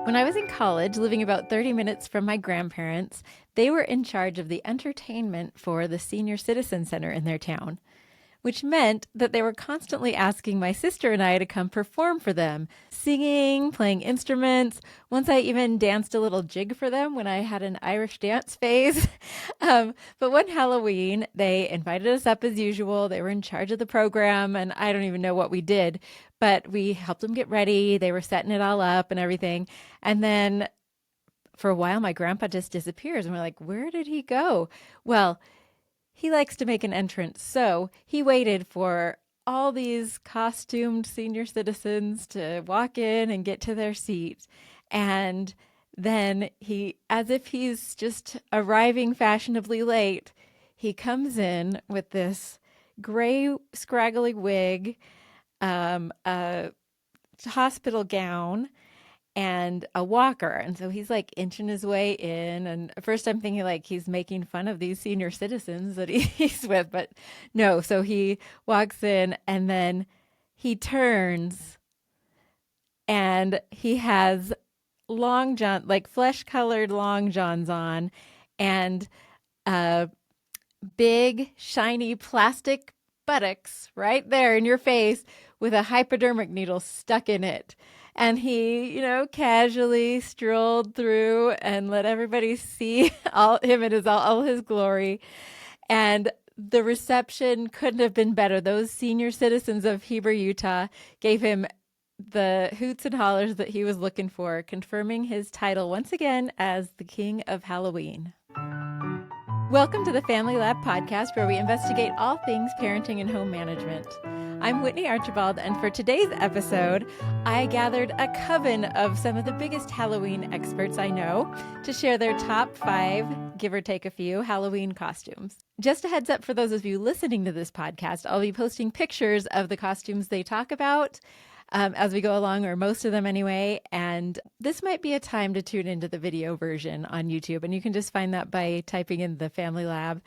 When I was in college, living about 30 minutes from my grandparents, they were in charge of the entertainment for the senior citizen center in their town, which meant that they were constantly asking my sister and I to come perform for them, singing, playing instruments. Once I even danced a little jig for them when I had an Irish dance phase. But one Halloween, they invited us up as usual. They were in charge of the program, and I don't even know what we did, but we helped them get ready. They were setting it all up and everything. And then for a while, my grandpa just disappears, and we're like, where did he go? Well, he likes to make an entrance, so he waited for all these costumed senior citizens to walk in and get to their seat. And then he, as if he's just arriving fashionably late, he comes in with this gray, scraggly wig, a hospital gown, and a walker. And so he's like inching his way in. And at first I'm thinking like he's making fun of these senior citizens that he's with, but no. So he walks in and then he turns and he has long john, like flesh colored long johns on, and big shiny plastic buttocks right there in your face with a hypodermic needle stuck in it. And he, casually strolled through and let everybody see all his glory. And the reception couldn't have been better. Those senior citizens of Heber, Utah, gave him the hoots and hollers that he was looking for, confirming his title once again as the King of Halloween. Welcome to the Family Lab podcast, where we investigate all things parenting and home management. I'm Whitney Archibald, and for today's episode, I gathered a coven of some of the biggest Halloween experts I know to share their top 5, give or take a few, Halloween costumes. Just a heads up for those of you listening to this podcast, I'll be posting pictures of the costumes they talk about as we go along, or most of them anyway. And this might be a time to tune into the video version on YouTube. And you can just find that by typing in the Family Lab.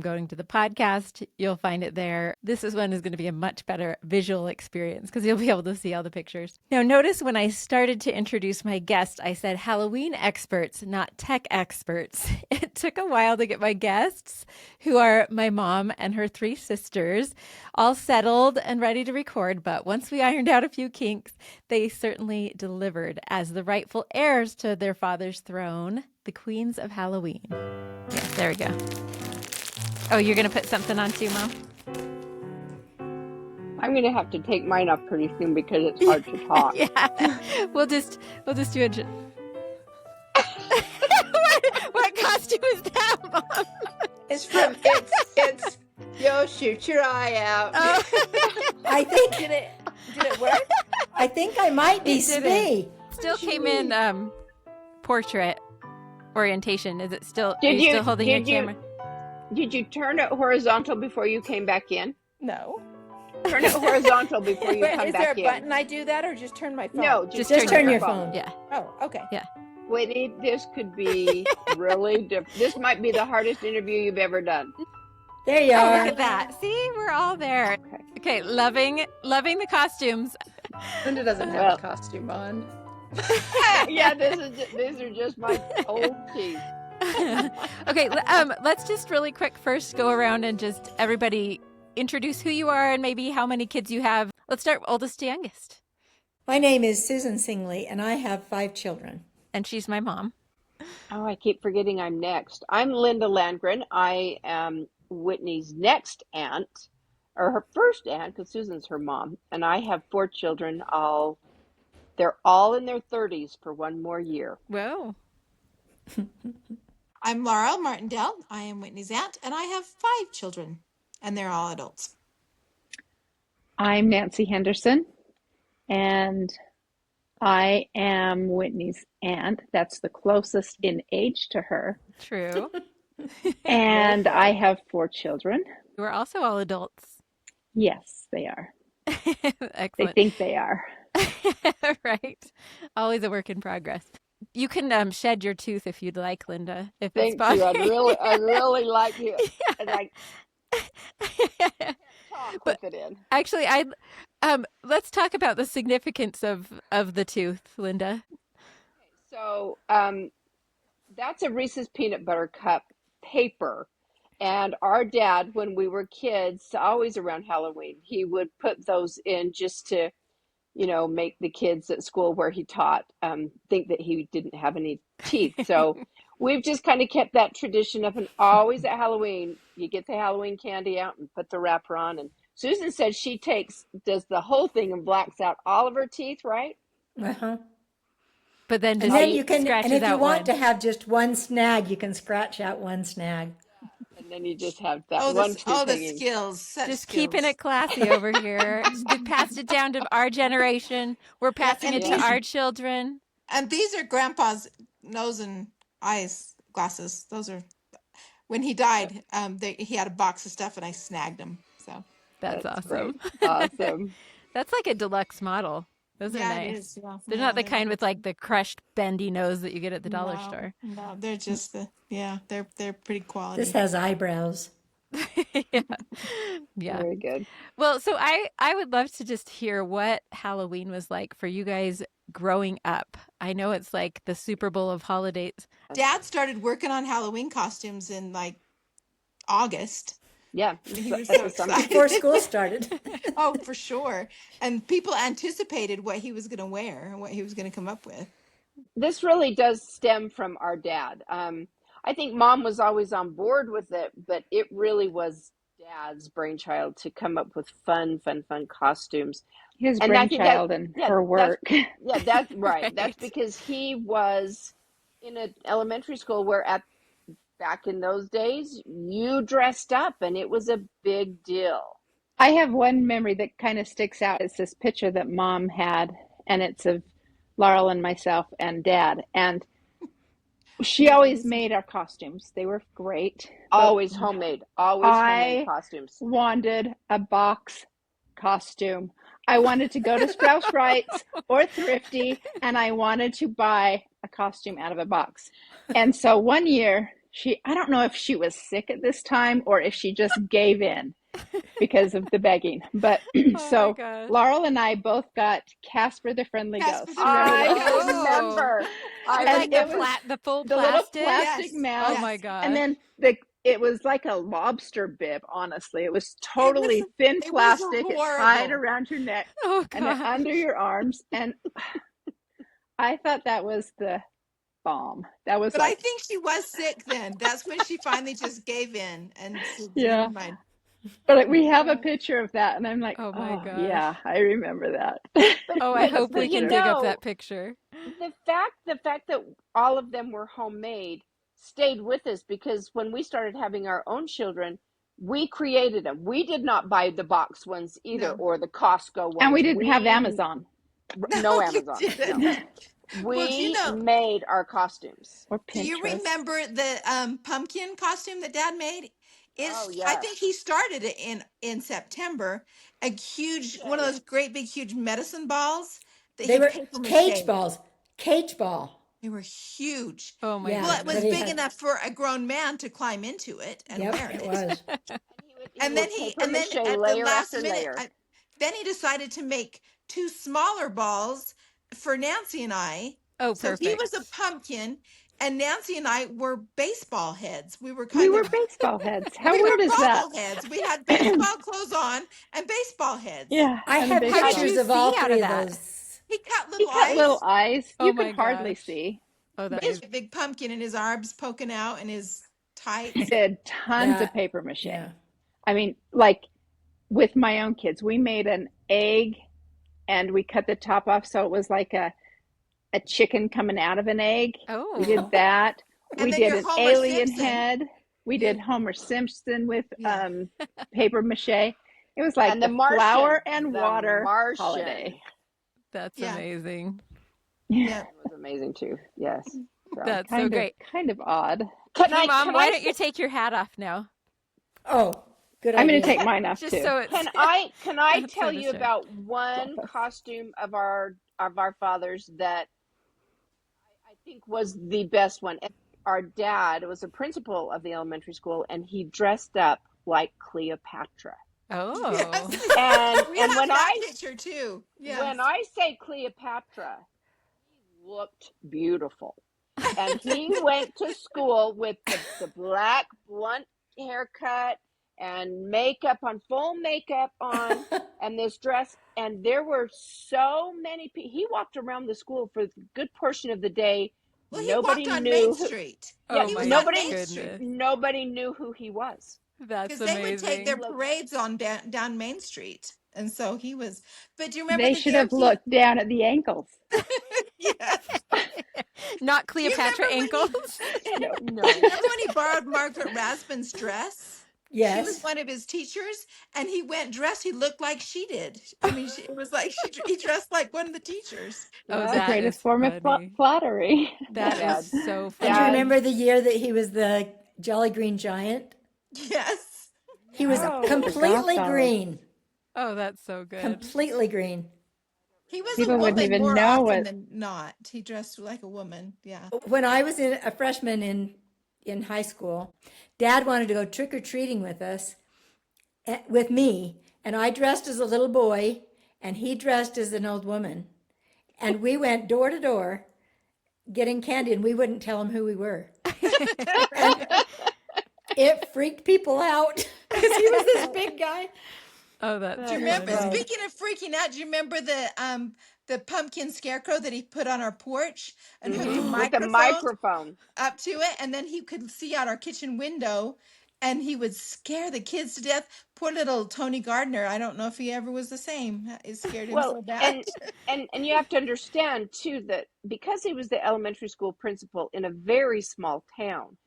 Going to the podcast, you'll find it there. This one is going to be a much better visual experience because you'll be able to see all the pictures. Now, notice when I started to introduce my guest, I said Halloween experts, not tech experts. It took a while to get my guests, who are my mom and her 3 sisters, all settled and ready to record. But once we ironed out a few kinks, they certainly delivered as the rightful heirs to their father's throne, the queens of Halloween. Yeah, there we go. Oh, you're going to put something on too, Mom? I'm going to have to take mine off pretty soon because it's hard to talk. Yeah. We'll just do a... what costume is that, Mom? It's you'll shoot your eye out. Oh. I think did it work? I think I might be Smee. Still came in portrait orientation. Is it still? Are you still holding your camera? Did you turn it horizontal before you came back in? No. Turn it horizontal before you come back in. Is there a button I do that, or just turn my phone? No, just turn your phone. Yeah. Oh, okay. Yeah. Whitney, this could be really different. This might be the hardest interview you've ever done. There you are. Look at that. See, we're all there. Okay, loving the costumes. Linda doesn't have a costume on. Yeah, these are just my old teeth. Okay, let's just really quick first go around and just everybody introduce who you are and maybe how many kids you have. Let's start oldest to youngest. My name is Susan Singley, and I have 5 children. And she's my mom. Oh, I keep forgetting I'm next. I'm Linda Landgren. I am Whitney's next aunt, or her first aunt, because Susan's her mom. And I have 4 children. They're all in their 30s for 1 more year. Whoa. I'm Laura Martindale. I am Whitney's aunt, and I have 5 children, and they're all adults. I'm Nancy Henderson, and I am Whitney's aunt. That's the closest in age to her. True. And I have 4 children. We're also all adults. Yes, they are. Excellent. They think they are. Right. Always a work in progress. You can shed your tooth if you'd like, Linda. If Thank it's possible. you. I'd really like you. Yeah. I'd like But it in. actually, let's talk about the significance of the tooth, Linda. So that's a Reese's peanut butter cup paper. And our dad, when we were kids, always around Halloween, he would put those in just to, make the kids at school where he taught think that he didn't have any teeth. So we've just kind of kept that tradition of, and always at Halloween, you get the Halloween candy out and put the wrapper on. And Susan said she does the whole thing and blacks out all of her teeth, right? Uh-huh. But then And just then you can, and scratches if you out want one. to have just one snag, you can scratch out one snag. And then you just have that Oh, one this, tooth oh, the hanging. skills, such Just keeping skills. it classy over here. We passed it down to our generation. We're Yeah, passing and it to these Yes. our children. are Grandpa's nose and eyes glasses. Those are when he died. He had a box of stuff, and I snagged them. So That's That's great. awesome. Awesome. That's like a deluxe model. Those are yeah, it nice. is. Yeah, They're yeah, not the they're kind with like the crushed bendy nose that you get at the dollar no, store. no, they're just they're pretty This quality. has eyebrows. Yeah. Yeah. Very good. Well, so I would love to just hear what Halloween was like for you guys growing up. I know it's like the Super Bowl of holidays. Dad started working on Halloween costumes in like August. Yeah. He was At so the summer. Before excited. school started. Oh, for sure. And people anticipated what he was going to wear and what he was going to come up with. This really does stem from our dad. I think mom was always on board with it, but it really was dad's brainchild to come up with fun costumes. His And I think that, brainchild and yeah, her that's, work. yeah, that's right. That's Right. because he was in an elementary school where back in those days, you dressed up and it was a big deal. I have one memory that kind of sticks out. It's this picture that Mom had, and it's of Laurel and myself and Dad. And she always made our costumes. They were great. Always homemade I costumes. wanted a box costume. I wanted to go to Sprouse Rights or Thrifty, and I wanted to buy a costume out of a box. And so one year, I don't know if she was sick at this time or if she just gave in because of the begging. But Oh my so gosh. Laurel and I both got Casper the Friendly Casper Ghost. the I Friendly Ghost. remember. And I like it the was the full the little plastic. plastic Yes. mask. Oh my Yes. gosh. And then it was like a lobster bib, honestly. It was It totally was thin it was plastic. It tied horrible. around your neck Oh and then gosh. under your arms. And I thought that was the bomb. That was But I like, think she was sick then. That's when she finally just gave in and said, yeah. never mind. But we have a picture of that, and I'm like, Oh my oh, gosh. yeah, I remember that. Oh, I but hope we you can dig up know, that picture. the fact that all of them were homemade stayed with us, because when we started having our own children, we created them. We did not buy the box ones either, No. or the Costco And we ones. didn't have Amazon No No, you Amazon. No. didn't. Well, do you We know, made our costumes. or do you Pinterest. remember the pumpkin costume that Dad made? Oh I yes. think he started it in September. A huge one of those great big huge medicine balls that They he were paper cage mache. balls. Cage ball. They were huge. Oh my Yeah, Well, it goodness. was but he big had, enough for a grown man to climb into it and yep, wear it it. was. He And then would he paper and then mache at the layer last after minute, layer. then he decided to make two smaller balls for Nancy and I. Oh, So he perfect. was a pumpkin, and Nancy and I were baseball heads. We were We kind were of baseball heads. How we were weird is that? bobbleheads. We had baseball clothes on and baseball heads. Yeah, I and a have big How did ball. pictures you of all see out three of of that? those. He cut He little cut little eyes. eyes. Oh You my could hardly gosh. see. Oh, that His is. big pumpkin and his arms poking out and his tights. Did tons of That, paper mache. yeah. I mean, like with my own kids, we made an egg and we cut the top off so it was like a chicken coming out of an egg. We did Oh. that. And We then did your an Homer alien Simpson. head. We Your did Homer Simpson with yeah. paper mache. It was like And the the flour Martian. and The water Martian. holiday. That's Yeah. amazing. Yeah. It was amazing too. Yes. So That's so Kind of great. odd. Hey, Mom, why don't you take your hat off now? Oh, good I'm going idea. to take mine off Just too. so it's. can I That's tell for the you show. about one costume of our fathers that I think was the best one? And our dad was a principal of the elementary school, and he dressed up like Cleopatra. Oh. Yes. And We have when that picture too. Yes. I say Cleopatra, he looked beautiful. And he went to school with the black blunt haircut and makeup on, full makeup on, and this dress. And there were so many people. He walked around the school for a good portion of the day. Well, he Nobody walked on Main knew who, Street. yeah, Oh He was my on Main nobody, Street goodness. nobody knew who he was. That's because they would take their amazing. parades on down Main Street. And so he was, but do you remember They the should year have looked down at the ankles. yes. Not Do you Cleopatra remember when ankles. No, do you no. remember when he borrowed Margaret Raspin's dress? She was Yes. one of his teachers, and he went dressed. He looked like she did. I mean, it was like he dressed like one of the teachers. Oh, It's the Well, that greatest is form of funny. flattery. That is Dad, so And do you funny. Dad, remember the year that he was the Jolly Green Giant? Yes, He was no. completely Godfather. green. Oh, that's so good. Completely green. he was a People wouldn't woman even more know often what. than not. He dressed like a woman. Yeah. When I was a freshman in high school, Dad wanted to go trick or treating with us, with me, and I dressed as a little boy, and he dressed as an old woman, and we went door to door getting candy, and we wouldn't tell him who we were, and it freaked people out because he was this big guy. Oh, that's Do you That is remember? funny. fun. Speaking of freaking out, do you remember the pumpkin scarecrow that he put on our porch and hooked a With the microphone microphone. up to it, and then he could see out our kitchen window, and he would scare the kids to death. Poor little Tony Gardner. I don't know if he ever was the same. It scared him Well, so bad. and you have to understand too that because he was the elementary school principal in a very small town,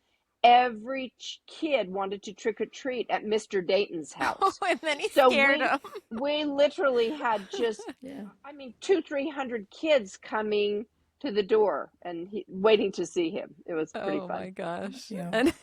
every kid wanted to trick or treat at Mr. Dayton's Oh, house. and then he So scared him. we literally had just, Yeah. I mean, 200-300 kids coming to the door and waiting to see him. It was pretty Oh fun. my gosh. Yeah. And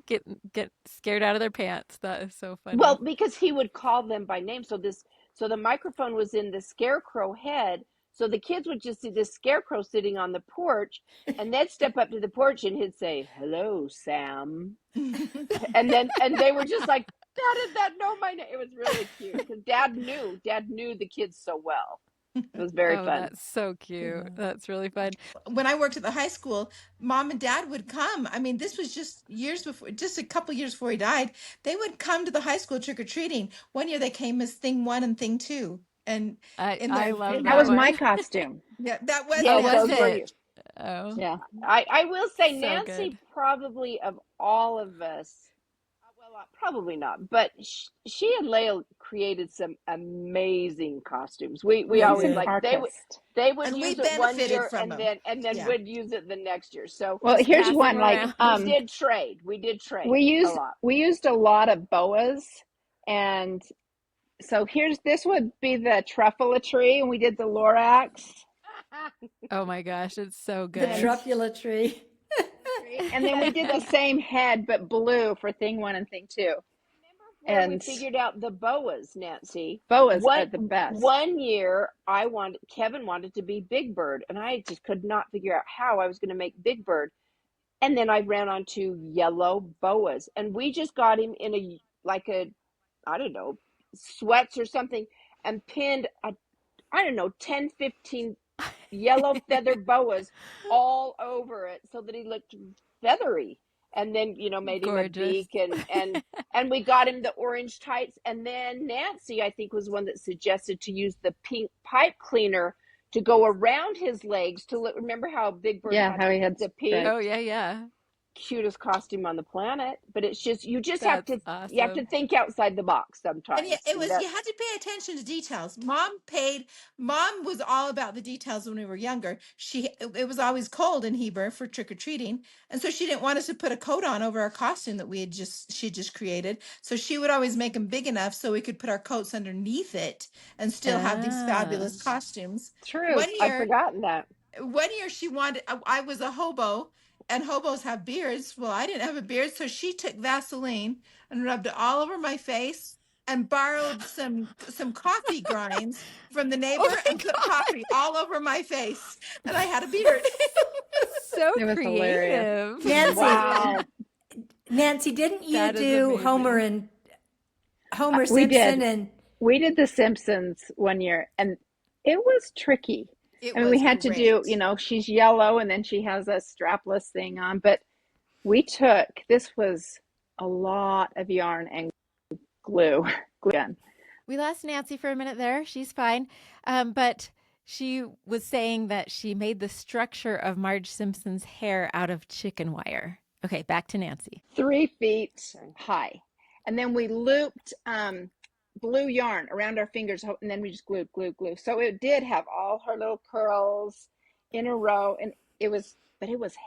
get scared out of their pants. That is so funny. Well, because he would call them by name. So the microphone was in the scarecrow head. So the kids would just see this scarecrow sitting on the porch, and they'd step up to the porch and he'd say, "Hello, Sam." And they were just like, "How did that know my name?" It was really cute because Dad knew the kids so well. It was very Oh, fun. that's so cute. That's really fun. When I worked at the high school, Mom and Dad would come. I mean, this was just years before, just a couple years before he died. They would come to the high school trick or treating. One year they came as thing 1 and thing 2, and in I their love in That that their was one. my costume. yeah, that was Oh, Yes, was those were Nancy. you. it? Oh, Yeah. I will say so Nancy good. probably of all of us, well, probably not, but she and Lael created some amazing costumes. We They He's always an did. like artist. they would And we use it one benefited year from and them. then Yeah. would use it the next year. So Well, Just here's pass one them like around. we did trade. We did trade a lot. we used a lot of boas, and so this would be the truffula tree, and we did the Lorax, Oh my gosh, it's so The good. truffula tree. and then we did the same head but blue for thing 1 and thing 2. Where we And figured out the boas, Nancy. boas are the best. One year, Kevin wanted to be Big Bird, and I just could not figure out how I was going to make Big Bird. And then I ran onto yellow boas, and we just got him in I don't know, sweats or something, and pinned 10, 15 yellow feather boas all over it so that he looked feathery. And then, made him a Gorgeous. beak and we got him the orange tights. And then Nancy, I think, was one that suggested to use the pink pipe cleaner to go around his legs to look. Remember how Big Bird Yeah, had how he had the pink, Oh yeah. cutest costume on the planet? But it's just, you just have That's to, you have to awesome. think outside the box sometimes. And yeah, it was That, you had to pay attention to details. Mom was all about the details when we were younger. It was always cold in Heber for trick or treating, and so she didn't want us to put a coat on over our costume that she had just created. So she would always make them big enough so we could put our coats underneath it and still have these fabulous costumes. True. One I've year, forgotten that. she wanted. I was a hobo, and hobos have beards. Well, I didn't have a beard, so she took Vaseline and rubbed it all over my face and borrowed some coffee grinds from the neighbor Oh my and put coffee all over my face, and I had a beard. So It was hilarious. creative. Nancy, Wow. Nancy, didn't you That is do amazing. Homer We Simpson did. and We did the Simpsons one year, and it was tricky It I mean, we was had to do, great. she's yellow and then she has a strapless thing on, but this was a lot of yarn and glue gun. We lost Nancy for a minute there. She's fine. But she was saying that she made the structure of Marge Simpson's hair out of chicken wire. Okay, back to Nancy. 3 feet high. And then we looped blue yarn around our fingers, and then we just glued. So it did have all her little curls in a row, and it was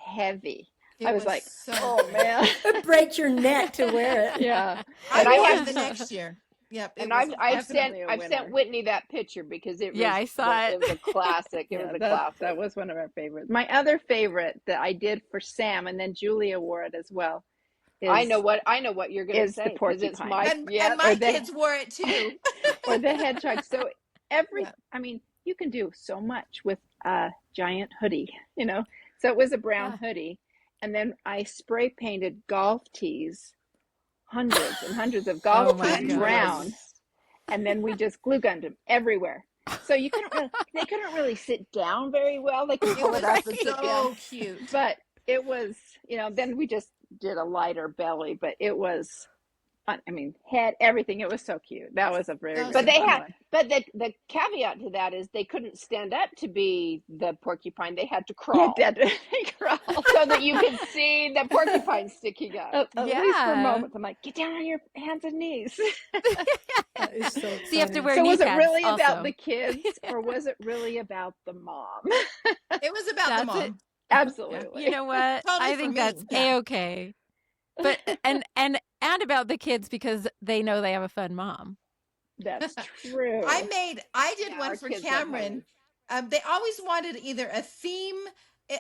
heavy. It I was was like, so oh good. man. It breaks your neck to wear it. Yeah. I And I wore have it the next year. Yep, it and was I've sent definitely a I've sent winner. Whitney that picture because Yeah, I saw it it. was a classic. It Yeah, was a that classic. was one of our favorites. My other favorite that I did for Sam, and then Julia wore it as well, I know is what you're gonna the say because it's porcupine. my and Or my the kids wore it too. or the hedgehog. So Yeah. I mean, you can do so much with a giant hoodie, So it was a brown Yeah. hoodie, and then I spray painted golf tees, hundreds and hundreds of golf Oh my tees gosh. brown, and then we just glue gunned them everywhere. So they couldn't really sit down very well. They could It pull was it up and sit down, so cute. but it was, then we just did a lighter belly, but it was, I mean, head, everything. It was so cute. That was a very, That was very But so they fun fun. had, one. but the caveat to that is they couldn't stand up to be the porcupine. They had to You crawl did crawl. so that you could see the porcupine sticking up. At least for a Yeah. moment. I'm like, get down on your hands and knees. That is so So you have to funny. wear So was it kneecaps really also. about the kids or was it really about the mom? It was about the That's it. mom. Absolutely. You know what? Totally I for think me. that's Yeah. a-okay. But and about the kids because they know they have a fun mom. That's true. I did Yeah, one our for kids love Cameron. They always wanted either a theme.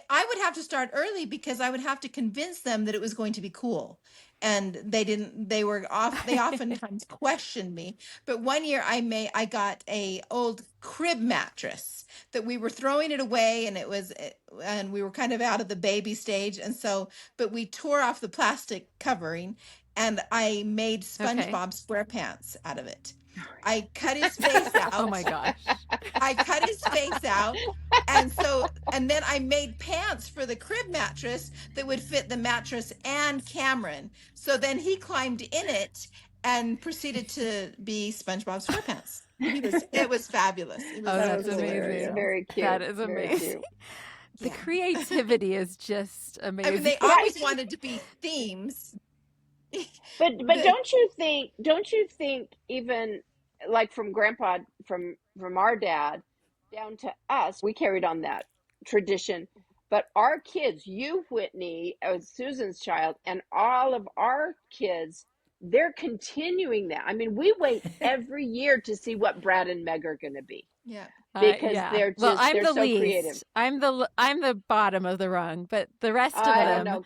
I would have to start early because I would have to convince them that it was going to be cool. And they didn't, they were off, they oftentimes questioned me. But one year I got a old crib mattress that we were throwing it away and we were kind of out of the baby stage. And so, but we tore off the plastic covering and I made Okay. SpongeBob SquarePants out of it. I cut his face out. Oh my gosh. I cut his face out. And then I made pants for the crib mattress that would fit the mattress and Cameron. So then he climbed in it and proceeded to be SpongeBob SquarePants. It was fabulous. It was Oh, that's really amazing. great. Very cute. That is Very amazing. cute. The Yeah. creativity is just I amazing. mean, they always wanted to be themes. But don't you think even like from grandpa from our dad down to us, we carried on that tradition. But our kids, you, Whitney, as Susan's child, and all of our kids, they're continuing that. I mean, we wait every year to see what Brad and Meg are going to be Yeah. because Yeah. they're Well, I'm they're the so least. creative. I'm the bottom of the rung, but the rest of I don't them know.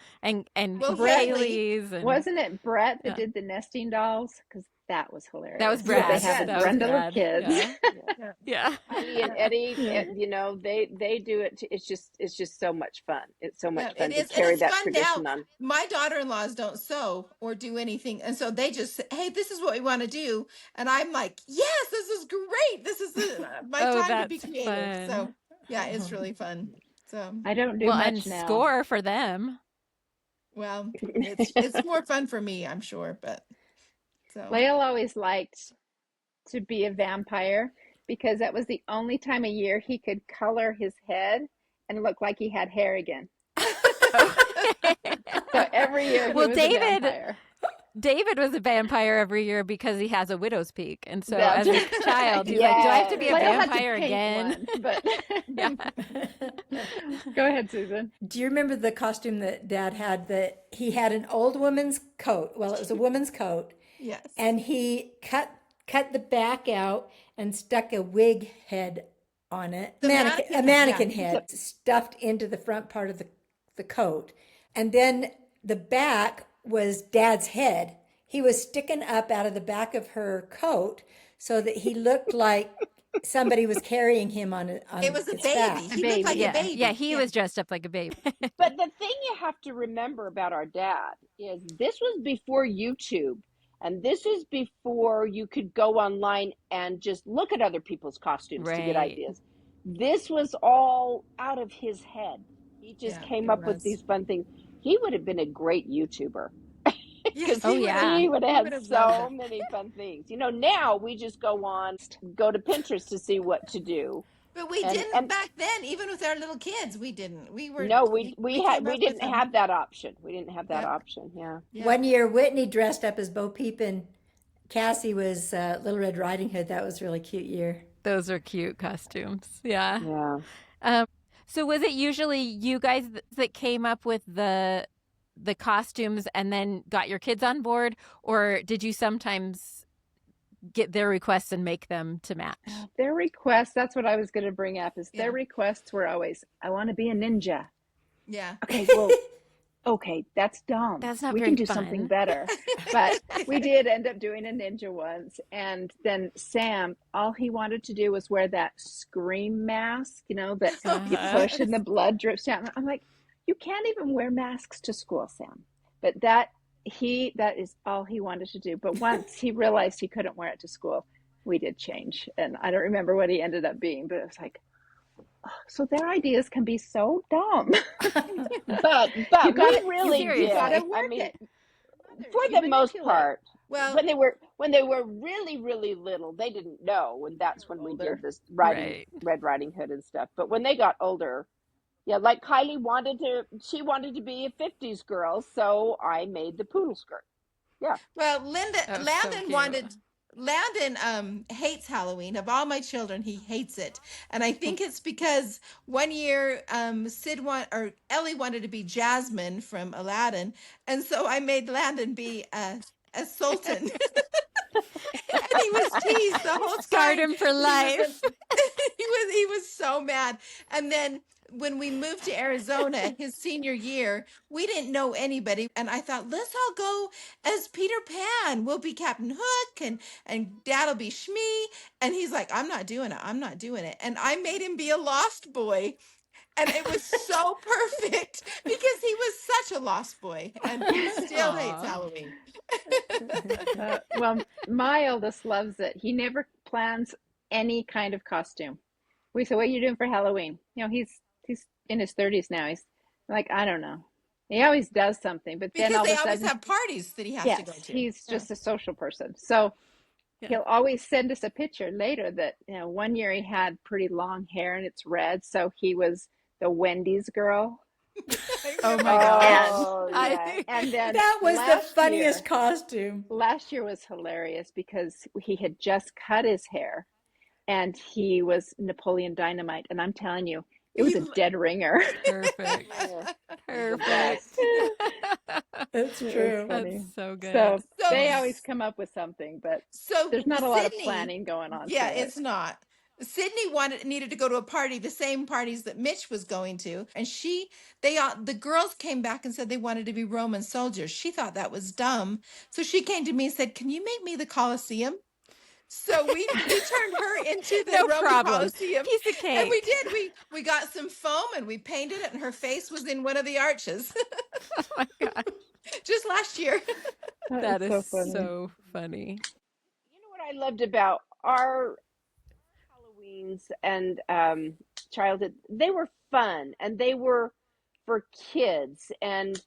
and Well, Haley's and Wasn't it Brett that Yeah. did the nesting dolls? Because that was hilarious. that was Yes, Brad. They yes. had That was Brenda Brad. kids. Yeah. Yeah. Yeah. Heidi and Eddie, Yeah. they do it. It's just so much fun. It's so Yeah, much it fun to is, and carry it's that fun now. tradition on. My daughter-in-laws don't sew or do anything, and so they just say, "Hey, this is what we want to do," and I'm like, "Yes, this is great. This is my Oh, time to be that's creative." So fun. yeah, it's really fun. So I don't do Well, much and now. score for them. well, it's more fun for me, I'm sure, but so Lael always liked to be a vampire because that was the only time a year he could color his head and look like he had hair again. So every year he Well, was a vampire. David was a vampire every year because he has a widow's peak. And so That's as a right. child, he's like, do I have to be a Lael had to vampire paint again? one, but Yeah. go ahead, Susan. Do you remember the costume that Dad had? That he had an old woman's coat. Well, it was a woman's coat, yes. and he cut the back out and stuck a wig head on it. The A mannequin yeah. head stuffed into the front part of the coat, and then the back was Dad's head. He was sticking up out of the back of her coat so that he looked like somebody was carrying him on It was a his baby. back. He looked like Yeah. a baby. Yeah, he was dressed up like a baby. But the thing you have to remember about our dad is this was before YouTube, and this is before you could go online and just look at other people's costumes to get Right. ideas. this was all out of his head. He just Yeah, came it up with was. these fun things. He would have been a great YouTuber Yes, because Oh, he would have. yeah. he would have He would had have loved so it. many fun things. Now we just go to Pinterest to see what to do. But we didn't And back then, even with our little kids, we didn't. no, We came we up with didn't them. have that option. We didn't have that Yep. option. Yeah. Yep. One year, Whitney dressed up as Bo Peep and Cassie was Little Red Riding Hood. That was a really cute year. Those are cute costumes. Yeah. Yeah. So was it usually you guys that came up with the costumes and then got your kids on board, or did you sometimes get their requests and make them to match? Their requests, that's what I was going to bring up, is Yeah. their requests were always, I want to be a ninja. Yeah. Okay, well, okay, that's dumb. That's not We very can do fun. something better. But we did end up doing a ninja once. And then Sam, all he wanted to do was wear that scream mask, that you push and the blood drips down. I'm like, you can't even wear masks to school, Sam. But that is all he wanted to do. But once he realized he couldn't wear it to school, we did change. And I don't remember what he ended up being, but it was like, so their ideas can be so dumb. But You gotta- we really seriously. did. You gotta I work mean, it. for You the most manipulate. part, Well, when they were really really little, they didn't know, and that's when we Older. did this Right. Red Riding Hood and stuff. But when they got older, yeah, like Kylie wanted to be a 50s girl, so I made the poodle skirt. Yeah. well, That was so Landon cute. wanted. Landon hates Halloween. Of all my children, he hates it, and I think it's because one year Ellie wanted to be Jasmine from Aladdin, and so I made Landon be a sultan, and he was teased the whole Scarred time. him for He was life. he was so mad. And then when we moved to Arizona his senior year, we didn't know anybody, and I thought, let's all go as Peter Pan. We'll be Captain Hook, and Dad'll be Shmee. And he's like, I'm not doing it. I'm not doing it. And I made him be a Lost Boy. And it was so perfect because he was such a lost boy, and he still hates Aw. Halloween. Well, my oldest loves it. He never plans any kind of costume. We say, what are you doing for Halloween? He's in his 30s now. He's like, I don't know. He always does something, but then Because all of they a always sudden, have parties that he has to go yes, to. he's Yeah. just a social person. So Yeah. he'll always send us a picture later that, one year he had pretty long hair and it's red. So he was the Wendy's girl. Oh my gosh. Oh, yeah. And then That was the last funniest year- costume. Last year was hilarious because he had just cut his hair and he was Napoleon Dynamite. And I'm telling you, it was a dead ringer. Perfect. Perfect. That's It was true. funny. That's so good. So So- they always come up with something, but So there's not a lot of Sydney- planning going on. Yeah, to it. it's not. Sydney needed to go to a party, the same parties that Mitch was going to, and the girls came back and said they wanted to be Roman soldiers. She thought that was dumb, so she came to me and said, "Can you make me the Colosseum?" So we turned her into the No Roman problem. Colosseum. Piece of cake. And we did. We got some foam and we painted it, and her face was in one of the arches. Oh my gosh. Just last year. That is is funny. so funny. You know what I loved about our Halloweens and childhood? They were fun and they were for kids. And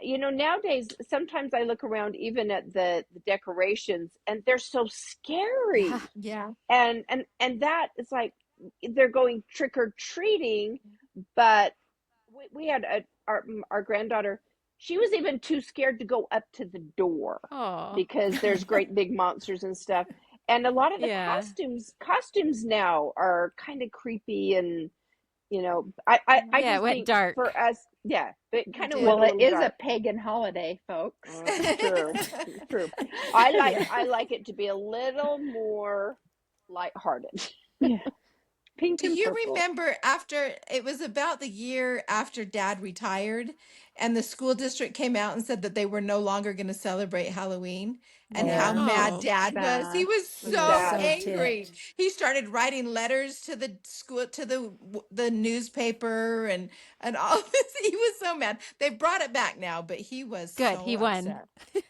nowadays sometimes I look around even at the decorations and they're so scary. Yeah. And that is like they're going trick or treating, but we had our granddaughter. She was even too scared to go up to the door Oh. because there's great big monsters and stuff. And a lot of the Yeah. costumes now are kind of creepy and I Yeah, just went think dark. for us, yeah, it kind of Well, went it is dark. a pagan holiday, folks. True, true. I like it to be a little more lighthearted. Yeah. Pink Do and you purple. remember it was about the year after Dad retired, and the school district came out and said that they were no longer going to celebrate Halloween, and how Yeah. mad Oh. Dad was. He was He so was so angry. ticked. He started writing letters to the school, to the newspaper, and all this. He was so mad. They brought it back now, but he was Good, so he won. upset.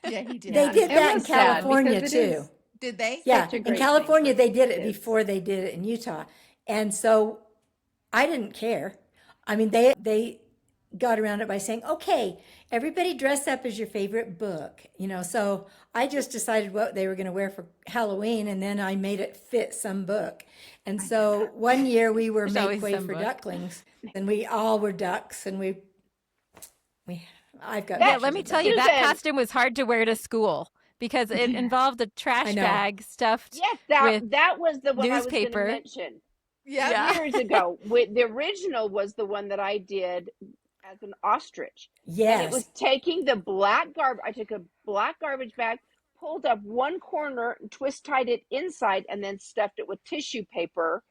Yeah, he did. They Yeah, did it that in was sad California because it too. is Did they? Yeah, such a in great California thing for they did it kids. before they did it in Utah. And so I didn't care. I mean, they got around it by saying, okay, everybody dress up as your favorite book, So I just decided what they were going to wear for Halloween, and then I made it fit some book. And so one year we were There's make always way some for book. ducklings, and we all were ducks, and I've got Yeah, pictures let me of tell that. you, that Susan. costume was hard to wear to school because it involved a I trash know. bag stuffed Yes, with that was the one I was going to newspaper. mention. Yeah. Years ago. The original was the one that I did as an ostrich. And it was Yes. taking the black garbage. I took a black garbage bag, pulled up one corner, and twist tied it inside, and then stuffed it with tissue paper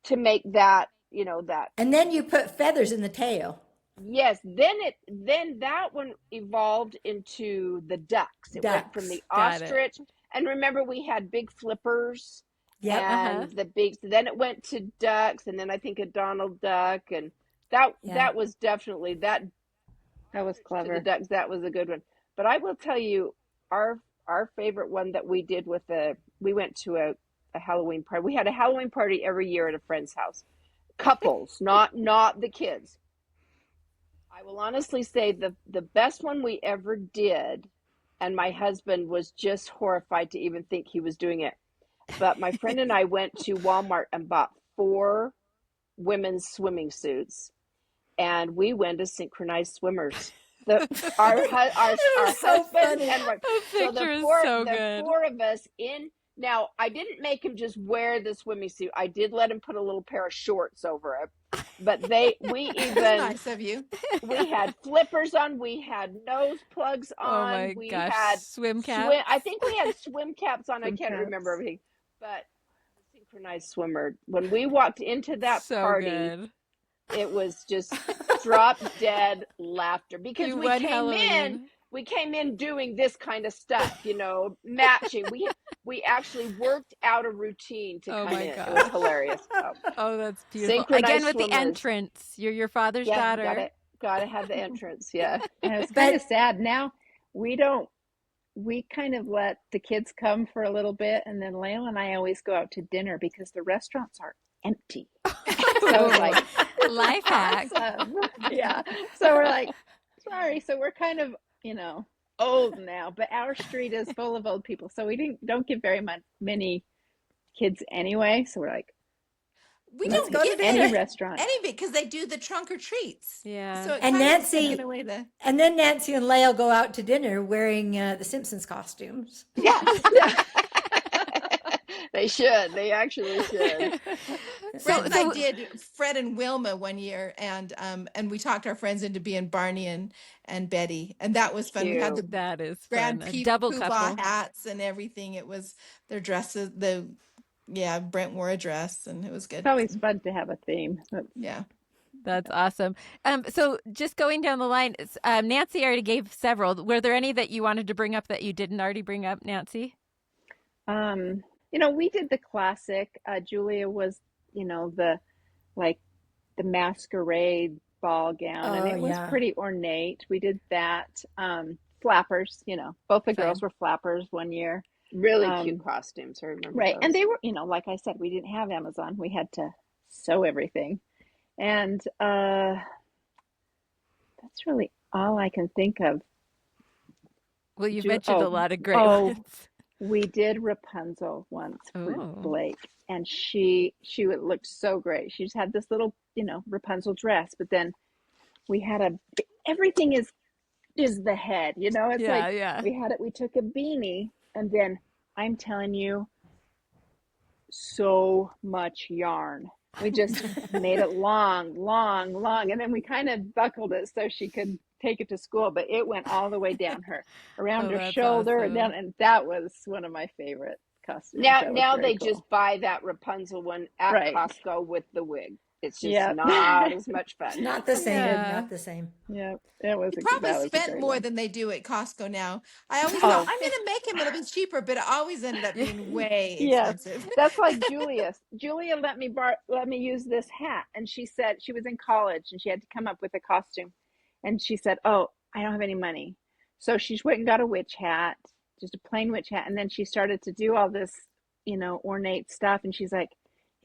to make that, that. And then you put feathers in the tail. Yes, then that one evolved into the ducks. It went from Ducks. the Got it. ostrich, and remember we had big flippers Yep. and the big. Then it went to ducks, and then I think a Donald Duck, and that was definitely that was to the clever. ducks. That was a good one. But I will tell you, our favorite one that we did we went to a Halloween party. We had a Halloween party every year at a friend's house. Couples, not the kids. I will honestly say the best one we ever did, and my husband was just horrified to even think he was doing it. But my friend and I went to Walmart and bought 4 women's swimming suits, and we went as synchronized swimmers. Our So husbands funny. and The so picture is so the good. 4 of us in. Now, I didn't make him just wear the swimming suit. I did let him put a little pair of shorts over it. But That's nice of you. we had flippers on, we had nose plugs Oh on, my we gosh. had Swim cap. I think we had swim caps on. I Swim can't caps. remember everything. But synchronized swimmer. When we walked into that So party, good. it was just drop dead laughter because You won Halloween. we came in doing this kind of stuff, matching. We actually worked out a routine to Oh come my in. It gosh. was hilarious. Oh, that's beautiful. Synchronized Again with the swimmers. entrance. You're your father's Yeah, daughter. gotta have the entrance. Yeah. And it's kind of sad now. We kind of let the kids come for a little bit, and then Layla and I always go out to dinner because the restaurants are empty. So it's like Life hack. awesome. Yeah. So we're like, sorry. So we're kind of, old now, but our street is full of old people. So we don't get very many kids anyway. So we're like, We Let's don't go to give dinner. any restaurant. any of it because they do the trunk or treats. Yeah. So it And kind of Nancy- taken away the. And then Nancy and Leia go out to dinner wearing the Simpsons costumes. Yes. They should. They actually should. Fred and I did Fred and Wilma one year, and we talked our friends into being Barney and Betty, and that was fun. We had the That is grand fun. A double poobah couple. hats and everything. It was their dresses. Brent wore a dress, and it was good. It's always fun to have a theme. Yeah. That's awesome. So just going down the line, Nancy already gave several. Were there any that you wanted to bring up that you didn't already bring up, Nancy? We did the classic. Julia was, the masquerade ball gown, and it was pretty ornate. We did that. Flappers, both the girls were flappers one year. Really cute costumes. I remember. Right. those. And they were, like I said, we didn't have Amazon. We had to sew everything. And that's really all I can think of. Well, you mentioned a lot of great ones. We did Rapunzel once for Oh. Blake, and she looked so great. She just had this little, Rapunzel dress, but then we had everything is the head, it's we took a beanie, and then I'm telling you, so much yarn. We just made it long, and then we kind of buckled it so she could take it to school, but it went all the way down around her shoulder, awesome. and that was one of my favorite costumes. Now they just buy that Rapunzel one at Costco with the wig. It's just not as much fun. Not the same. Yeah. Not the same. Yeah, it was. You probably that was a spent great more one. than they do at Costco now. I always thought I'm going to make him; it'll be cheaper, but it always ended up being way expensive. That's like Julia. Julia let me use this hat, and she said she was in college and she had to come up with a costume, and she said, "Oh, I don't have any money," so she went and got a witch hat, just a plain witch hat, and then she started to do all this, ornate stuff, and she's like,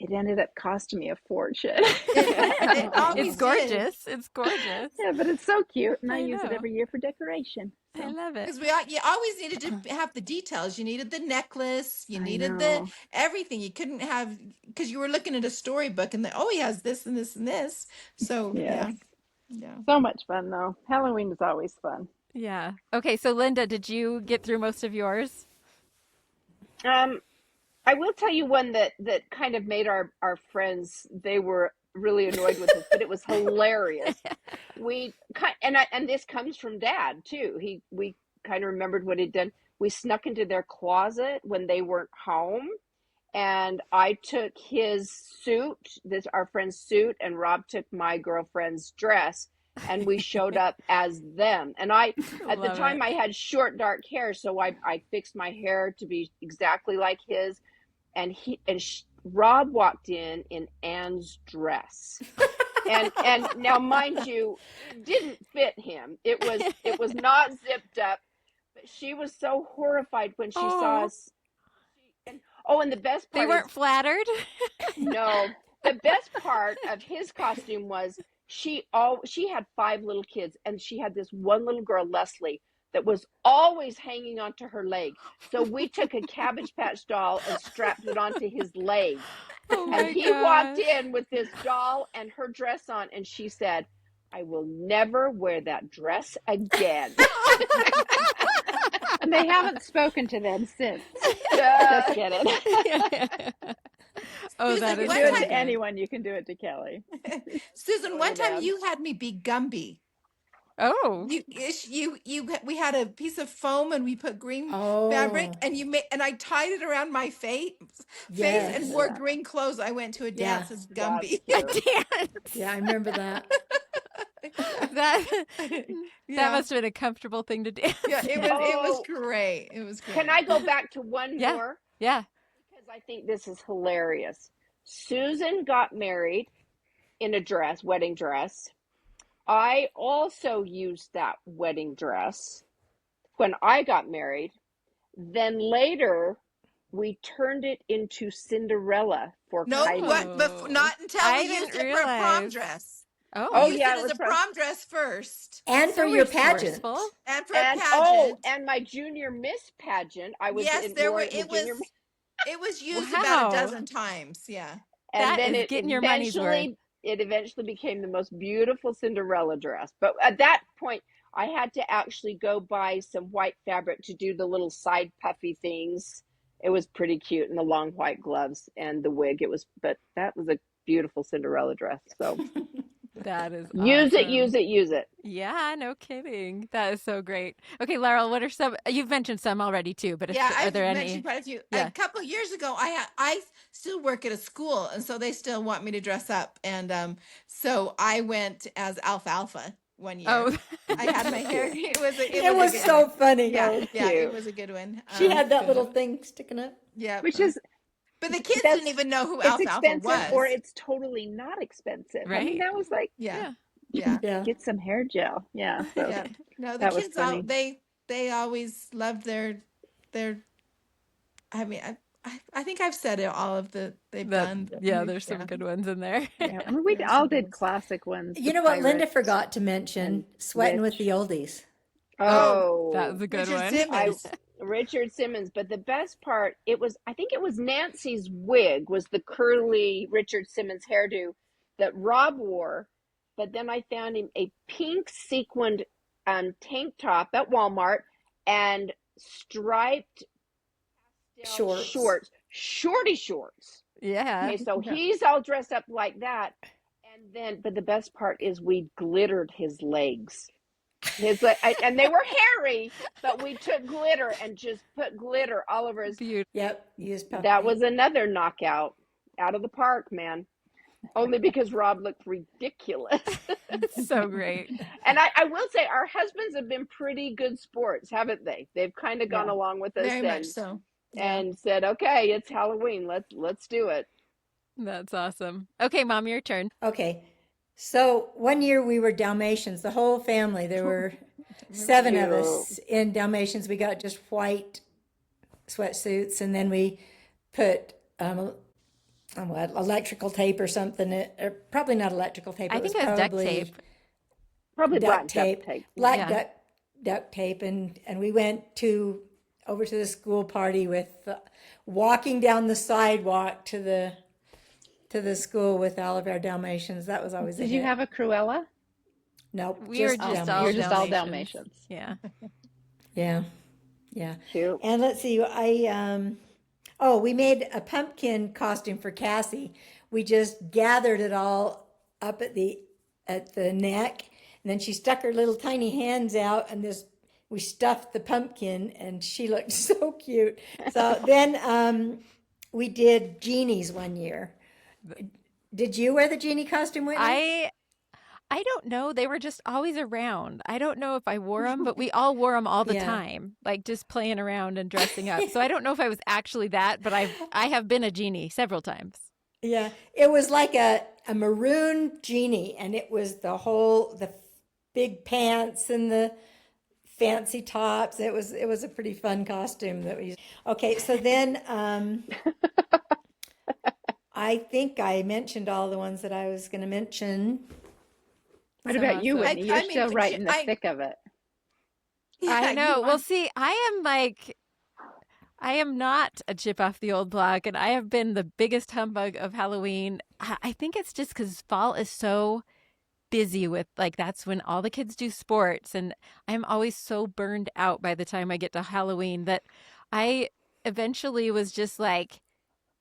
it ended up costing me a fortune. It always It's did. gorgeous. It's gorgeous. Yeah, but it's so cute, and I I use it know. every year for decoration. I So love it. Because you always needed to have the details. You needed the necklace. You I needed the know. everything. You couldn't have because you were looking at a storybook and he has this and this and this. So Yes. yeah. So much fun though. Halloween is always fun. Yeah. Okay, so Linda, did you get through most of yours? Um, I will tell you one that kind of made our friends, they were really annoyed with us, but it was hilarious. And this comes from Dad too. We kind of remembered what he'd done. We snuck into their closet when they weren't home, and I took his suit, this our friend's suit, and Rob took my girlfriend's dress, and we showed up as them. And I, at the Love time, it. I had short dark hair, so I fixed my hair to be exactly like his, and Rob walked in Anne's dress. And now mind you, it didn't fit him. It was not zipped up, but she was so horrified when she saw Oh, us. And the best they part is, weren't flattered? no, the best part of his costume was she had 5 little kids, and she had this one little girl, Leslie, that was always hanging onto her leg. So we took a Cabbage Patch doll and strapped it onto his leg. Oh And my he walked gosh. in with this doll and her dress on, and she said, "I will never wear that dress again." And they haven't spoken to them since. Uh, Just kidding. Oh, Susan, that You is can one do it so time, to good. anyone. You can do it to Kelly. Susan, oh, one yeah, time Dad. you had me be Gumby. Oh, We had a piece of foam and we put green fabric Oh, and I tied it around my face I and yes. remember wore that. green clothes. I went to a Yeah. dance as That's Gumby. a cute. Yeah, dance. I remember that. That that Yeah. must have been a comfortable thing to dance Yeah, in. it was Oh, great. It was can great. I go back to one Yeah. more? Yeah. Because I think this is hilarious. Susan got married in a dress, wedding dress. I also used that wedding dress when I got married. Then later, we turned it into Cinderella for No, Kylie. what? Oh, Not until we I used didn't it for a prom realize. dress. We Oh Oh, used yeah, it it as was a from prom dress first, And for so your pageant. resourceful. and for a and pageant. and my junior Miss pageant. I was Yes, in wore it in the It junior, was used about a Wow. dozen times. Yeah. and That then is getting your money's worth. it eventually became the most beautiful Cinderella dress. But at that point, I had to actually go buy some white fabric to do the little side puffy things. It was pretty cute, and the long white gloves and the wig. But that was a beautiful Cinderella dress. So That is use it, use awesome. it, use it. Yeah, no kidding. That is so great. Okay, Laurel, what are some? You've mentioned some already too, but Yeah, are I've there mentioned any? quite a few. A Yeah. couple of years ago, I still work at a school, and so they still want me to dress up, and so I went as Alfalfa one year. Oh, I had my So hair. cute. It It was a was good so one. funny. Yeah, So yeah, it cute. was a good one. She had that But little thing sticking up. yeah, Which is but the kids didn't That's even know who it's Alfalfa expensive or was. it's totally not expensive. I mean, right. that was like Yeah, Yeah. you yeah, can Yeah. get some hair gel. Yeah, so yeah. No, the that was kids funny. they always loved their. I mean, I think I've said it all of they've That done. yeah, there's some Yeah, good ones in there. Yeah, I mean, we there's all some good did ones. classic ones, You the know what Linda pirate forgot to and mention? Sweating with the witch. oldies. Oh, That was Oh, a good Richard one. I Simmons. Richard Simmons. But the best part, I think it was Nancy's wig was the curly Richard Simmons hairdo that Rob wore. But then I found him a pink sequined tank top at Walmart and striped pastel Shorts. shorty shorts. Yeah. Okay, so Yeah. he's all dressed up like that. And then, but the best part is we glittered his legs. And they were hairy, but we took glitter and just put glitter all over his. Beautiful. Yep, use puff That paint. was another knockout out of the park, man. Only because Rob looked ridiculous. So great. And I will say our husbands have been pretty good sports, haven't they? They've kind of gone Yeah. along with us Very much so. Yeah. and said, "Okay, it's Halloween. Let's do it." That's awesome. Okay, Mom, your turn. Okay. So one year we were Dalmatians, the whole family. There were 7 of Cute. us in Dalmatians. We got just white sweatsuits, and then we put what, electrical tape or something. Or probably not electrical tape. I It was think it was duct probably tape. Probably black duct tape. duct tape. Black Yeah. duct tape. And we went over to the school party with walking down the sidewalk to the school with all of our Dalmatians. That was always a Did you hit. have a Cruella? Nope, We were just just Dalmatians. all You're just all Dalmatians. Dalmatians. Yeah. Yeah, yeah. Cute. And let's see, we made a pumpkin costume for Cassie. We just gathered it all up at the neck, and then she stuck her little tiny hands out, and we stuffed the pumpkin, and she looked so cute. So then we did genies one year. Did you wear the genie costume, Whitney? I don't know. They were just always around. I don't know if I wore them, but we all wore them all the Yeah. time, like just playing around and dressing up. So I don't know if I was actually that, but I have been a genie several times. Yeah, it was like a maroon genie, and it was the big pants and the fancy tops. It was a pretty fun costume that we used. Okay, so then I think I mentioned all the ones that I was going to mention. What about you, awesome. Whitney? You're I mean, still right in the I- thick of it. I Yeah, know. you Well, are. see, I am not a chip off the old block, and I have been the biggest humbug of Halloween. I think it's just because fall is so busy with, like, that's when all the kids do sports, and I'm always so burned out by the time I get to Halloween that I eventually was just like,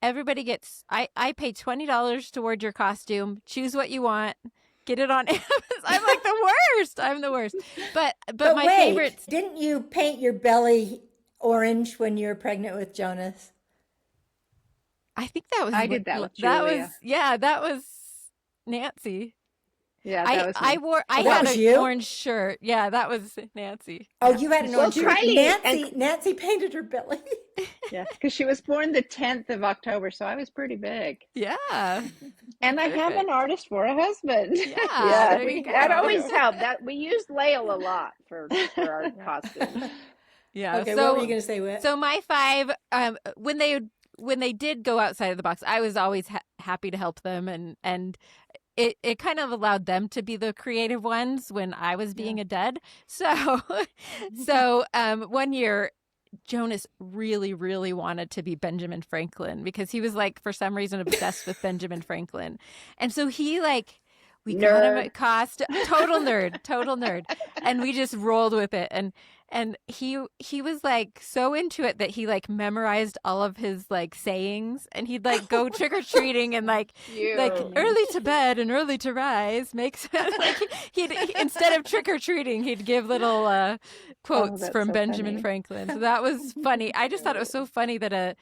everybody gets, I pay $20 toward your costume, choose what you want, get it on Amazon. I'm like the worst. I'm the worst. But my wait, favorites. didn't you paint your belly orange when you were pregnant with Jonas? I think that was I did that with that Julia. that was Nancy. Yeah, that was I me. wore I that had was an you? orange shirt. Yeah, that was Nancy. Oh, you had an Well, orange shirt. Kylie Nancy painted her belly. Yeah, because she was born the 10th of October, so I was pretty big. Yeah. And I have Perfect. an artist for a husband. Yeah. Yeah, there you that go. always helped. That we used Lael a lot for our costumes. Yeah. Okay, what were you going to say, Whit? So my five, when they did go outside of the box, I was always happy to help them, and it kind of allowed them to be the creative ones when I was being a dud. So one year, Jonas really, really wanted to be Benjamin Franklin because he was, like, for some reason obsessed with Benjamin Franklin, and so he, like, we got him a costume, total nerd, and we just rolled with it, and he was, like, so into it that he, like, memorized all of his, like, sayings, and he'd, like, go trick-or-treating and, like early to bed and early to rise makes like he'd instead of trick-or-treating he'd give little quotes that's from so Benjamin funny. Franklin. So that was funny. I just thought it was so funny that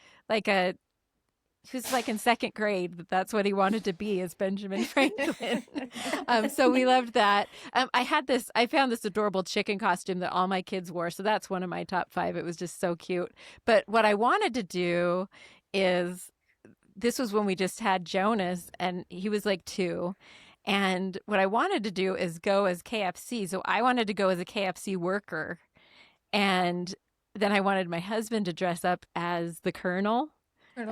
he was, like, in second grade, but that's what he wanted to be, as Benjamin Franklin. So we loved that. I found this adorable chicken costume that all my kids wore. So that's one of my top five. It was just so cute. But what I wanted to do is, this was when we just had Jonas and he was like 2. And what I wanted to do is go as KFC. So I wanted to go as a KFC worker. And then I wanted my husband to dress up as the Colonel. And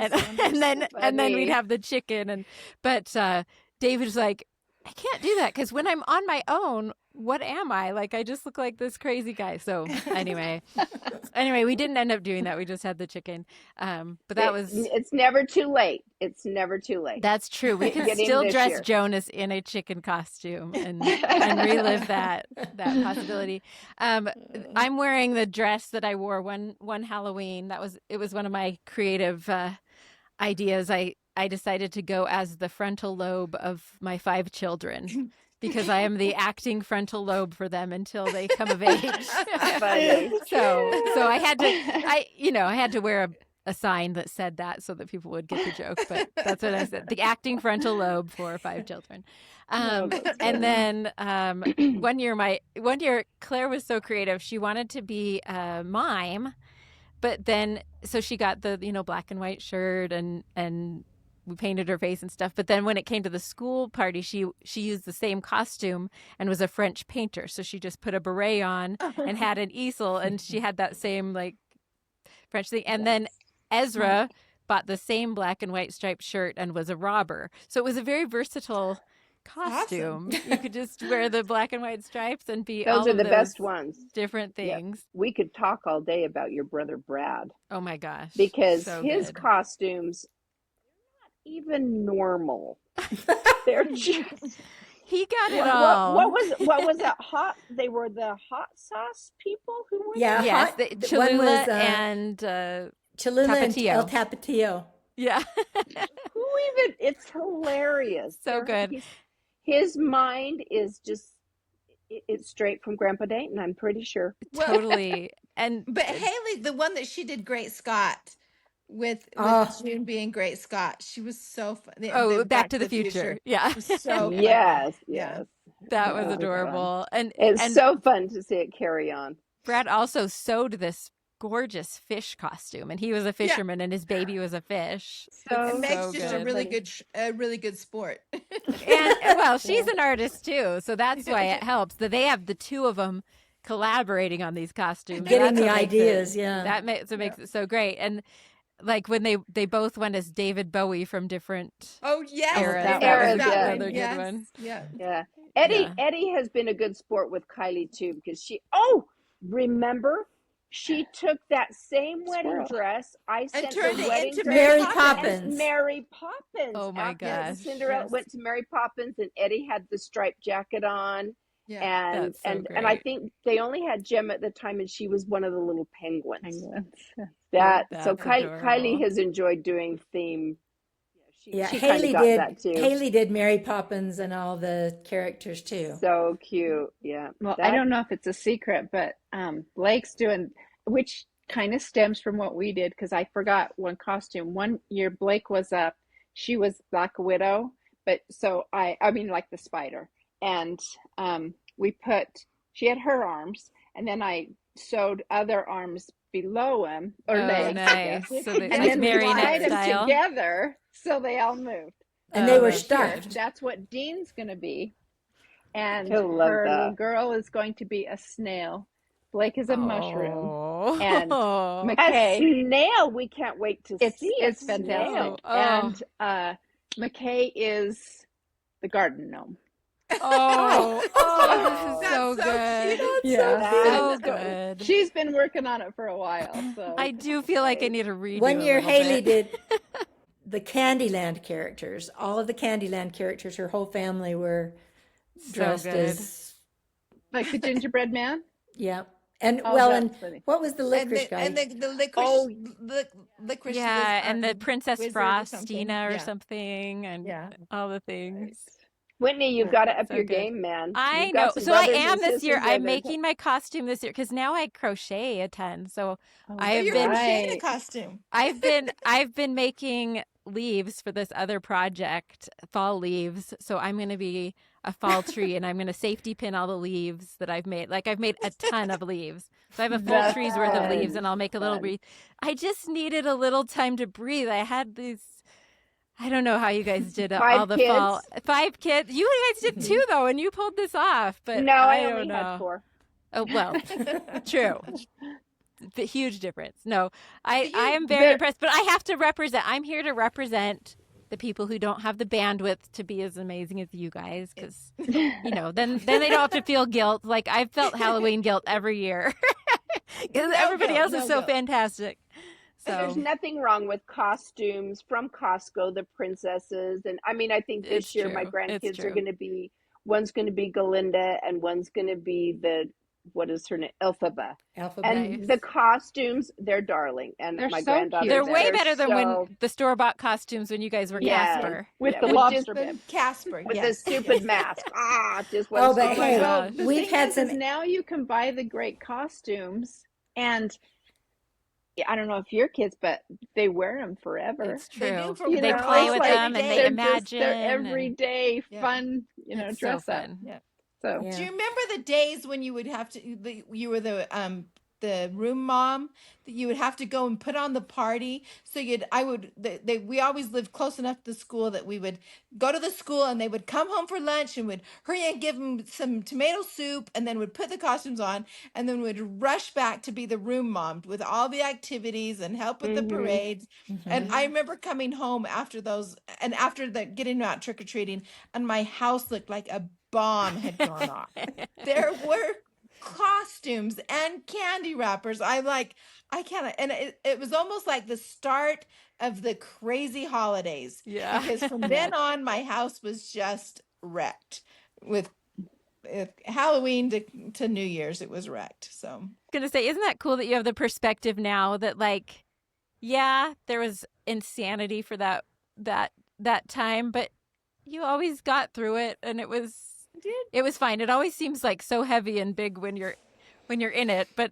then we'd have the chicken, but David was like, I can't do that because when I'm on my own, what am I? Like, I just look like this crazy guy. So anyway, we didn't end up doing that. We just had the chicken. But that was. It's never too late. It's never too late. That's true. We could Get him still this dress year. Jonas in a chicken costume and relive that possibility. I'm wearing the dress that I wore one Halloween. It was one of my creative ideas. I decided to go as the frontal lobe of my 5 children because I am the acting frontal lobe for them until they come of age. Funny. So I had to wear a sign that said that so that people would get the joke, but that's what I said. The acting frontal lobe for 5 children. And then one year Claire was so creative. She wanted to be a mime, but then so she got the black and white shirt and we painted her face and stuff. But then when it came to the school party, she used the same costume and was a French painter. So she just put a beret on and had an easel, and she had that same, like, French thing. And then Ezra bought the same black and white striped shirt and was a robber. So it was a very versatile costume. You could just wear the black and white stripes and be Those all are of the those best ones. different Yeah. things. We could talk all day about your brother Brad Oh my gosh. because so his good. costumes even normal. They're just He got it all. what was that hot? They were the hot sauce people who were Yeah, there? Yes, hot- the one Cholula was, and Cholula and Tapatio. El Tapatio. yeah. Who even? It's hilarious. So good. His mind is just it's straight from Grandpa Dayton. I'm pretty sure. Totally. And But Haley, the one that she did Great Scott with Oh. June being Great Scott, she was so fun. Back to the Future. Yeah. was so funny. Yes, Yeah. yes. That was Those are adorable. And It's so fun to see it carry on. Brad also sewed this gorgeous fish costume, and he was a fisherman and his baby was a fish. So And Meg's so just good. a really good sport. And well, she's an artist too, so that's why it helps that they have the two of them collaborating on these costumes. Getting That's the what makes ideas, it, yeah. That makes it so great. And like when they both went as David Bowie from different Oh yes, eras. that That was was yeah. another good yes. one. Yeah. Yeah. Yeah. Eddie has been a good sport with Kylie too because remember she took that same wedding dress I sent turned the it wedding into dress Mary as Poppins. Mary Poppins. Oh my After gosh. Cinderella Yes. went to Mary Poppins and Eddie had the striped jacket on. Yeah. And That's so and I great. think they only had Jem at the time and she was one of the little penguins. So That's Kylie adorable. has enjoyed doing theme. Yeah, She kind of got that too. Haley did Mary Poppins and all the characters too. So cute. Yeah. Well, I don't know if it's a secret, but Blake's doing, which kind of stems from what we did because I forgot one costume. One year Blake was she was Black Widow, but so I mean like the spider, and she had her arms, and then I sewed other arms below him or legs, I nice. guess. So that, And like then marionette tied them style. together so they all moved. And they were that's stuffed. That's what Dean's going to be. And I love her that. little girl is going to be a snail. Blake is a mushroom. Oh. And A McKay, snail. We can't wait to see a it's fantastic. snail. Oh. And McKay is the garden gnome. This is so That's so good. cute. Yeah. So good. She's been working on it for a while. So I do feel like I need to redo One year a little Haley bit. did the Candyland characters. All of the Candyland characters, her whole family were dressed good. as like the gingerbread man. yeah. And Oh, well, that's and funny. what was the licorice guy? And the licorice. Oh. the licorice. Yeah, was, and the Princess wizard or Frostina something. or Yeah. something, and Yeah. all the things. Whitney, you've got to up So your good. game, man. I You've know. got some So I brothers am and this year. sisters that I'm are- making my costume this year because now I crochet a ton. So I have You're been crocheting a Right. costume. I've been making leaves for this other project, fall leaves. So I'm going to be a fall tree, and I'm going to safety pin all the leaves that I've made. Like I've made a ton of leaves. So I have a full That's tree's worth of fun. leaves, and I'll make a little Fun. wreath. I just needed a little time to breathe. I had these. I don't know how you guys did all the fall. 5 kids. You guys did 2 though, and you pulled this off. But No, I don't only know. had 4. Oh well, true. The huge difference. No, I am there- very impressed, but I have to represent. I'm here to represent the people who don't have the bandwidth to be as amazing as you guys, because then they don't have to feel guilt. Like I've felt Halloween guilt every year because everybody else is so fantastic. And there's So nothing wrong with costumes from Costco, the princesses. And I mean, I think this It's year my true. It's grandkids are true. going to be, one's going to be Galinda and one's going to be what is her name? Elphaba. And Nice. the costumes, they're darling. And They're my so granddaughter, cute. They're way better than so, when the store-bought costumes when you guys were Yeah. Casper. with Yeah, the with lobster just- bib. Casper. with yes. the stupid mask. Just one Oh, but stupid hey, mask. The we've thing had is some. now you can buy the great costumes, and I don't know if your kids, but they wear them forever. It's They true. do for- You They know, play it's with like them and they they're imagine. They're and everyday Yeah. fun, it's dress so up. fun. Yeah. So Yeah. Do you remember the days when you would have to? You were the the room mom that you would have to go and put on the party. So we always lived close enough to the school that we would go to the school and they would come home for lunch and would hurry and give them some tomato soup and then would put the costumes on and then would rush back to be the room mom with all the activities and help with the Mm-hmm. parades. And I remember coming home after those and after the getting out trick or treating, and my house looked like a bomb had gone off. There were costumes and candy wrappers. I can't, and it was almost like the start of the crazy holidays. Yeah. Because from then on, my house was just wrecked with Halloween to New Year's. It was wrecked. So Gonna say, isn't that cool that you have the perspective now that like, yeah, there was insanity for that time, but you always got through it, and it was fine. It always seems like so heavy and big when you're in it, but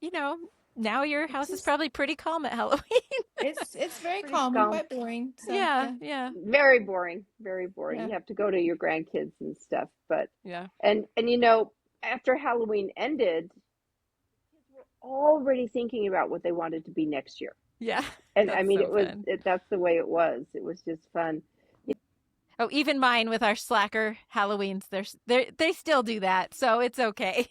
you know, now your house is probably pretty calm at Halloween. it's very Pretty calm calm. and quite boring. So, Yeah. Very boring. Very boring. Yeah. You have to go to your grandkids and stuff. But Yeah. and you know, after Halloween ended, kids were already thinking about what they wanted to be next year. Yeah. And That's I mean, so it was fun. that's the way it was. It was just fun. Oh, even mine with our slacker Halloweens, they still do that, so it's okay.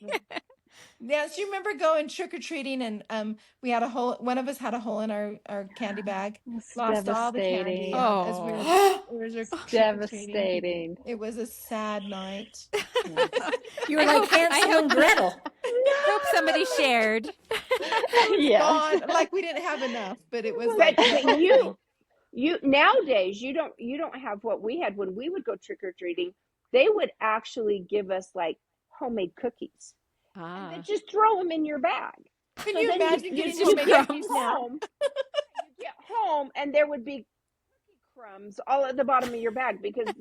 Yes, you remember going trick or treating and we had a hole. One of us had a hole in our candy bag. It's Lost all the candy devastating. as we Oh. were trick-or-treating. Devastating. It was a sad night. You were like Hansel and Gretel. Hope somebody shared. Yeah. Gone. Like we didn't have enough, but it was But, like but you nowadays you don't have what we had when we would go trick or treating. They would actually give us like homemade cookies. Ah. And just throw them in your bag. Can So you then imagine getting you homemade get cookies now? home, you get home, and there would be cookie crumbs all at the bottom of your bag because they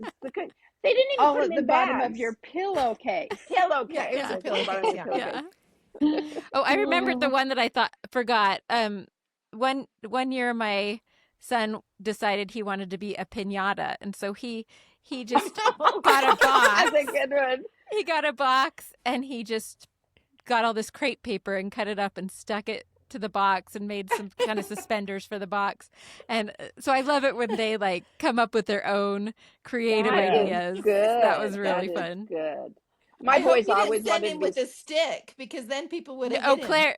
didn't even All put at them the in bottom bags. of your pillowcase. pillowcase. Yeah, it was a pillowcase. Yeah. Yeah. Oh, I remembered the one that I forgot. One year my son decided he wanted to be a piñata, and so he just got a box. That's a good one. He got a box and he just got all this crepe paper and cut it up and stuck it to the box and made some kind of suspenders for the box. And so I love it when they like come up with their own creative That is ideas. good. That was really That is fun. good. I My hope boys you always didn't send wanted him to with be. a stick because then people would have. Oh, Claire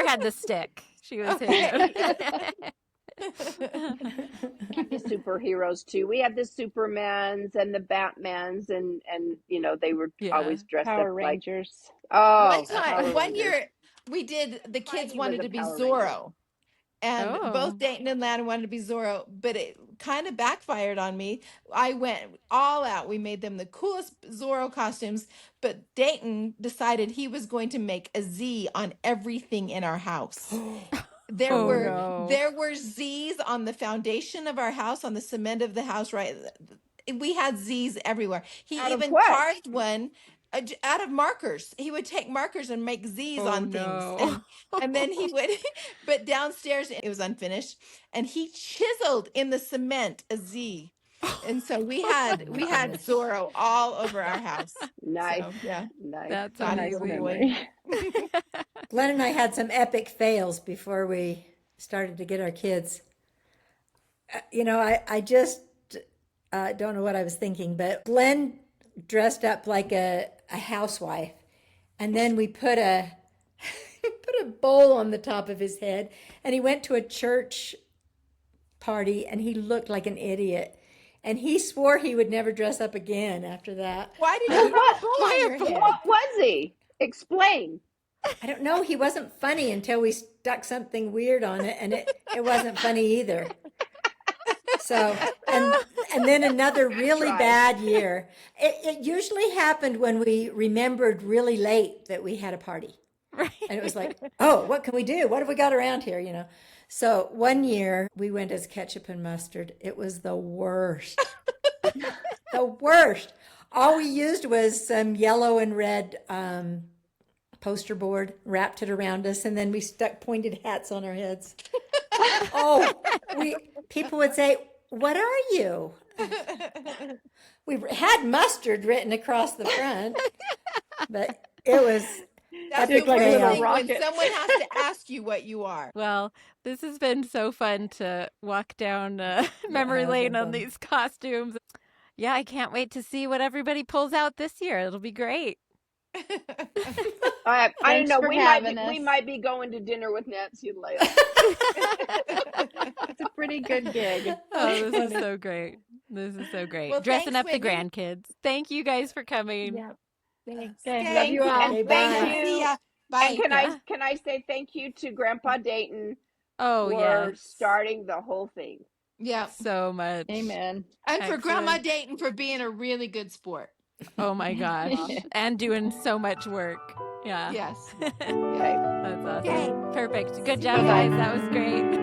had the stick. She was hitting it. The superheroes too. We had the Supermans and the Batmans, and you know they were Yeah. always dressed Power up like Rangers. One Power one Rangers. year we did. The kids Spidey was wanted a to be Power Ranger. Zorro. And Oh. both Dayton and Landon wanted to be Zorro, but it kind of backfired on me. I went all out. We made them the coolest Zorro costumes, but Dayton decided he was going to make a Z on everything in our house. There Oh, were no. there were Z's on the foundation of our house, on the cement of the house, right? We had Z's everywhere. He Out of even what? carved one out of markers. He would take markers and make Z's Oh, on no. things. And then he would, but downstairs it was unfinished, and he chiseled in the cement a Z. And so we had Zorro all over our house. Nice, So, yeah. nice. That's God, Nice he's a amazing. boy. memory. Glenn and I had some epic fails before we started to get our kids. I just don't know what I was thinking, but Glenn dressed up like a housewife, and then we put a bowl on the top of his head, and he went to a church party, and he looked like an idiot. And he swore he would never dress up again after that. Why did you have a bowl on your head? What was he? Explain. I don't know. He wasn't funny until we stuck something weird on it, and it wasn't funny either. So, and then another really bad year. It usually happened when we remembered really late that we had a party. Right. And it was like, oh, what can we do? What have we got around here, So one year we went as ketchup and mustard. It was the worst. The worst. All we used was some yellow and red poster board, wrapped it around us, and then we stuck pointed hats on our heads. People would say, "What are you?" We had mustard written across the front, but it That's Epic the worst fail. thing when rocket. someone has to ask you what you are. Well, this has been so fun to walk down memory has lane been on fun. these costumes. Yeah, I can't wait to see what everybody pulls out this year. It'll be great. I don't Thanks know. for We having we us. might be going to dinner with Nancy later. It's a pretty good gig. Oh, this is so great. This is so great. Well, Dressing thanks, up the Whitney. grandkids. Thank you guys for coming. Yeah. Thanks. Okay, love Thank you all. and Okay, thank bye. See you. ya. And Bye. Yeah. can I say thank you to Grandpa Dayton Oh, for yes. starting the whole thing. Yeah. So much. Amen. And for Grandma Excellent. Dayton for being a really good sport. Oh my gosh. And doing so much work. Yeah. Yes. Okay. That's awesome. Okay. Perfect. Good job, Bye-bye. guys. That was great.